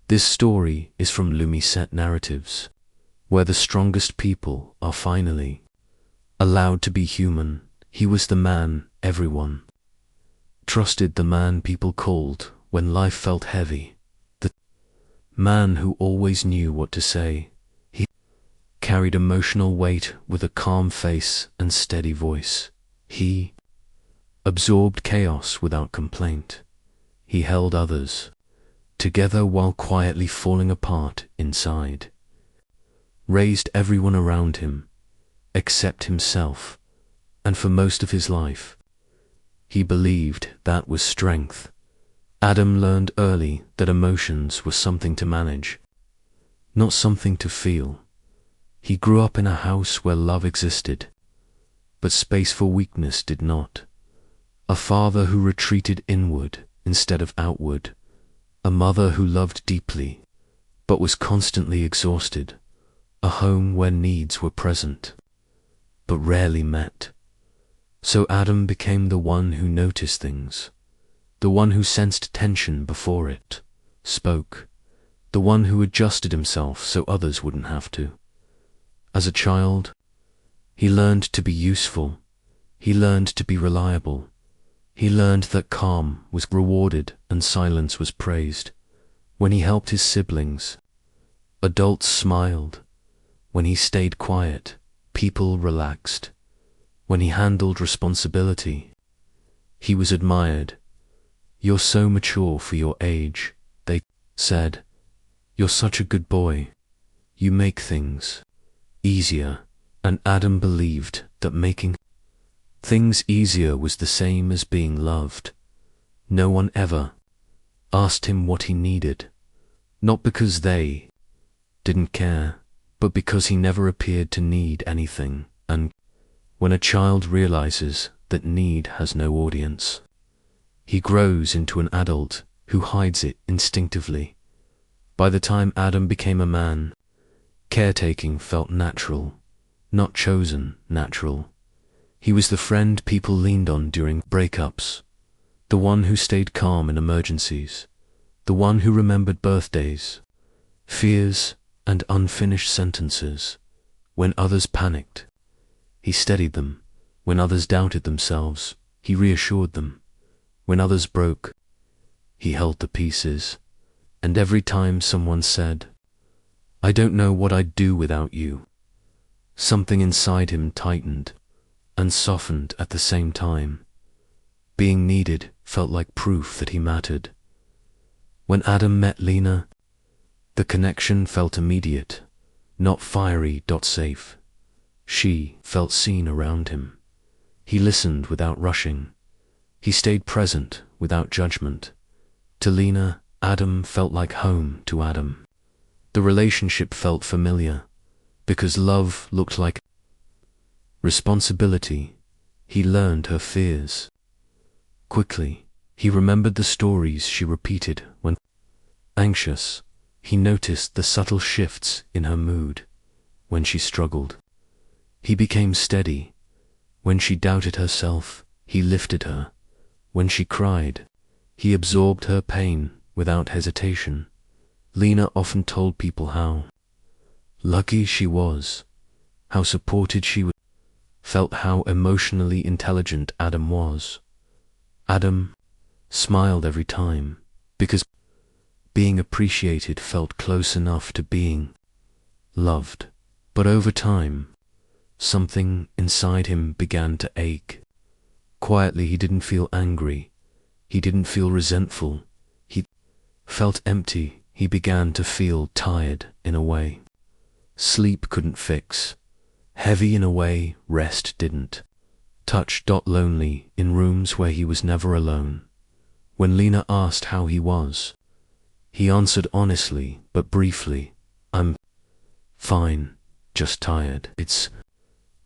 This story is from Lumisette Narratives, where the strongest people are finally allowed to be human. He was the man everyone trusted, the man people called when life felt heavy, the man who always knew what to say. He carried emotional weight with a calm face and steady voice. He absorbed chaos without complaint. He held others together while quietly falling apart inside. Raised everyone around him, except himself, and for most of his life, he believed that was strength. Adam learned early that emotions were something to manage, not something to feel. He grew up in a house where love existed, but space for weakness did not. A father who retreated inward instead of outward. A mother who loved deeply, but was constantly exhausted. A home where needs were present, but rarely met. So Adam became the one who noticed things, the one who sensed tension before it spoke, the one who adjusted himself so others wouldn't have to. As a child, he learned to be useful. He learned to be reliable. He learned that calm was rewarded and silence was praised. When he helped his siblings, adults smiled. When he stayed quiet, people relaxed. When he handled responsibility, he was admired. "You're so mature for your age," they said. "You're such a good boy. You make things easier." And Adam believed that making things easier was the same as being loved. No one ever asked him what he needed, not because they didn't care, but because he never appeared to need anything. And when a child realizes that need has no audience, he grows into an adult who hides it instinctively. By the time Adam became a man, caretaking felt natural, not chosen, natural. He was the friend people leaned on during breakups, the one who stayed calm in emergencies, the one who remembered birthdays, fears, and unfinished sentences. When others panicked, he steadied them. When others doubted themselves, he reassured them. When others broke, he held the pieces. And every time someone said, "I don't know what I'd do without you," something inside him tightened and softened at the same time. Being needed felt like proof that he mattered. When Adam met Lena, the connection felt immediate, not fiery, safe. She felt seen around him. He listened without rushing. He stayed present without judgment. To Lena, Adam felt like home to Adam. The relationship felt familiar, because love looked like responsibility. He learned her fears. Quickly, he remembered the stories she repeated when anxious. He noticed the subtle shifts in her mood when she struggled. He became steady. When she doubted herself, he lifted her. When she cried, he absorbed her pain without hesitation. Lena often told people how lucky she was, how supported she was, felt how emotionally intelligent Adam was. Adam smiled every time, because being appreciated felt close enough to being loved. But over time, something inside him began to ache. Quietly, he didn't feel angry. He didn't feel resentful. He felt empty. He began to feel tired in a way sleep couldn't fix. Heavy in a way rest didn't touch. Lonely in rooms where he was never alone. When Lena asked how he was, he answered honestly but briefly, "I'm fine, just tired." It's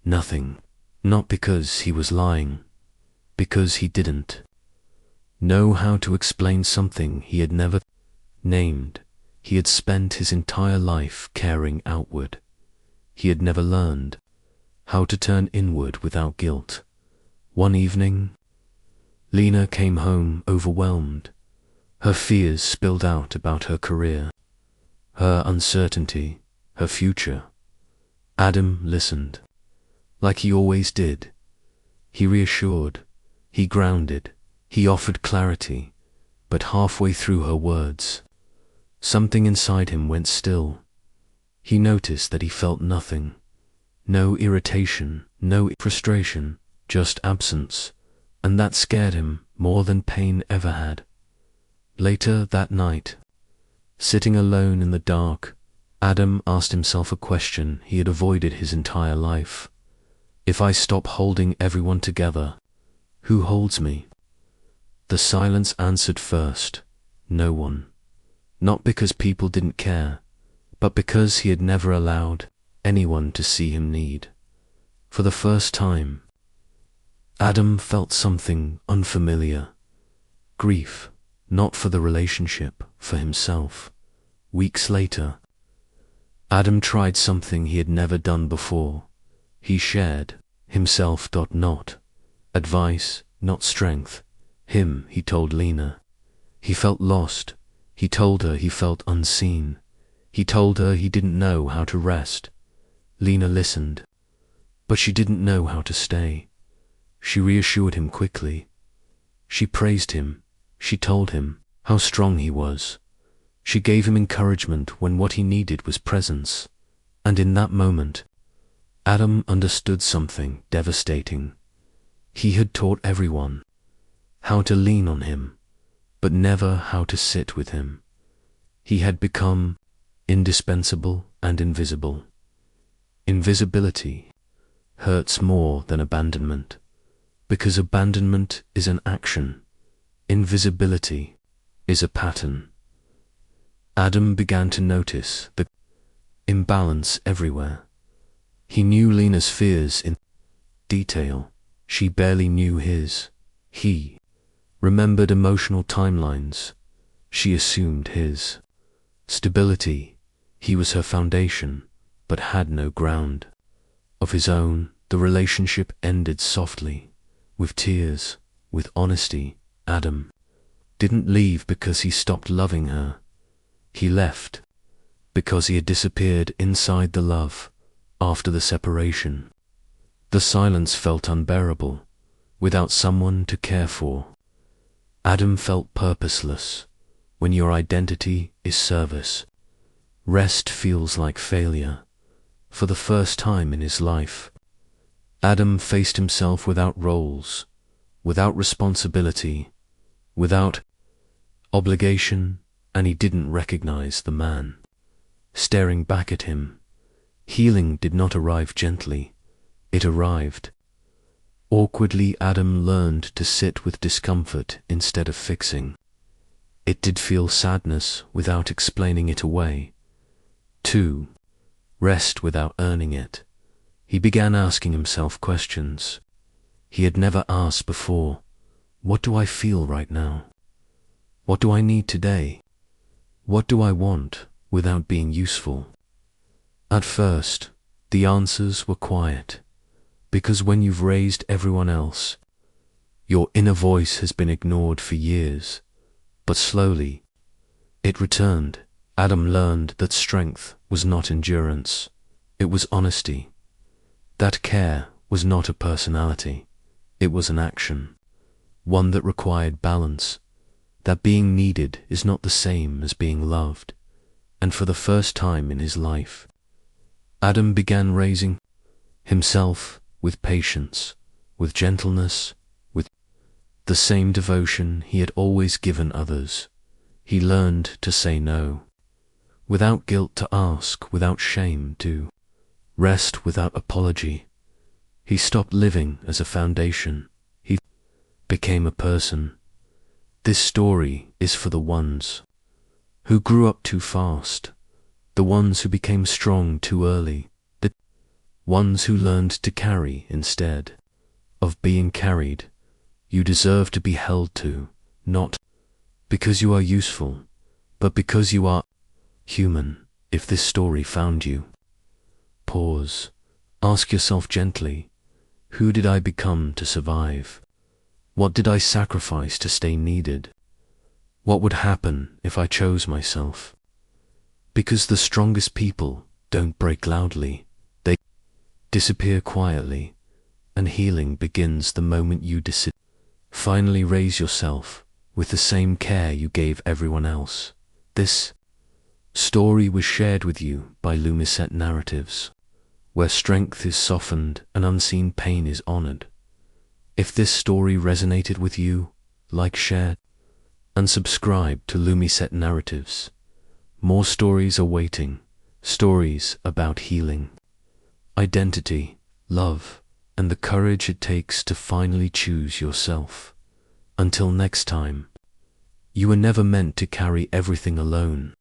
nothing. Not because he was lying, because he didn't know how to explain something he had never named. He had spent his entire life caring outward. He had never learned how to turn inward without guilt. One evening, Lena came home overwhelmed. Her fears spilled out about her career. her uncertainty, her future. Adam listened, like he always did. He reassured, he grounded, he offered clarity, but halfway through her words, something inside him went still. He noticed that he felt nothing. No irritation, no frustration, just absence, and that scared him more than pain ever had. Later that night, sitting alone in the dark, Adam asked himself a question he had avoided his entire life. If I stop holding everyone together, who holds me? The silence answered first, no one. Not because people didn't care, but because he had never allowed anyone to see him need. For the first time, Adam felt something unfamiliar. Grief, not for the relationship, for himself. Weeks later, Adam tried something he had never done before. He shared himself, not advice, not strength. He told Lena. He felt lost. He told her he felt unseen. He told her he didn't know how to rest. Lena listened, but she didn't know how to stay. She reassured him quickly. She praised him. She told him how strong he was. She gave him encouragement when what he needed was presence. And in that moment, Adam understood something devastating. He had taught everyone how to lean on him, but never how to sit with him. He had become indispensable and invisible. Invisibility hurts more than abandonment, because abandonment is an action. Invisibility is a pattern. Adam began to notice the imbalance everywhere. He knew Lena's fears in detail. She barely knew his. He remembered emotional timelines. She assumed his. Stability. He was her foundation, but had no ground of his own. The relationship ended softly, with tears, with honesty. Adam didn't leave because he stopped loving her. He left because he had disappeared inside the love after the separation. The silence felt unbearable, without someone to care for. Adam felt purposeless. When your identity is service, rest feels like failure. For the first time in his life, Adam faced himself without roles, without responsibility, without obligation, and he didn't recognize the man staring back at him. Healing did not arrive gently. It arrived. Awkwardly, Adam learned to sit with discomfort instead of fixing. It did feel sadness without explaining it away. 2. Rest without earning it. He began asking himself questions he had never asked before. What do I feel right now? What do I need today? What do I want without being useful? At first, the answers were quiet, because when you've raised everyone else, your inner voice has been ignored for years. But slowly, it returned. Adam learned that strength was not endurance, it was honesty. That care was not a personality, it was an action, one that required balance. That being needed is not the same as being loved. And for the first time in his life, Adam began raising himself with patience, with gentleness, with the same devotion he had always given others. He learned to say no, without guilt, to ask without shame, to rest without apology. He stopped living as a foundation. He became a person. This story is for the ones who grew up too fast, the ones who became strong too early, the ones who learned to carry instead of being carried. You deserve to be held to, not because you are useful, but because you are human. If this story found you, pause. Ask yourself gently, who did I become to survive? What did I sacrifice to stay needed? What would happen if I chose myself? Because the strongest people don't break loudly, they disappear quietly, and healing begins the moment you decide. Finally raise yourself with the same care you gave everyone else. This story was shared with you by Lumisette Narratives, where strength is softened and unseen pain is honored. If this story resonated with you, like, share, and subscribe to Lumisette Narratives. More stories are waiting, stories about healing, identity, love, and the courage it takes to finally choose yourself. Until next time, you were never meant to carry everything alone.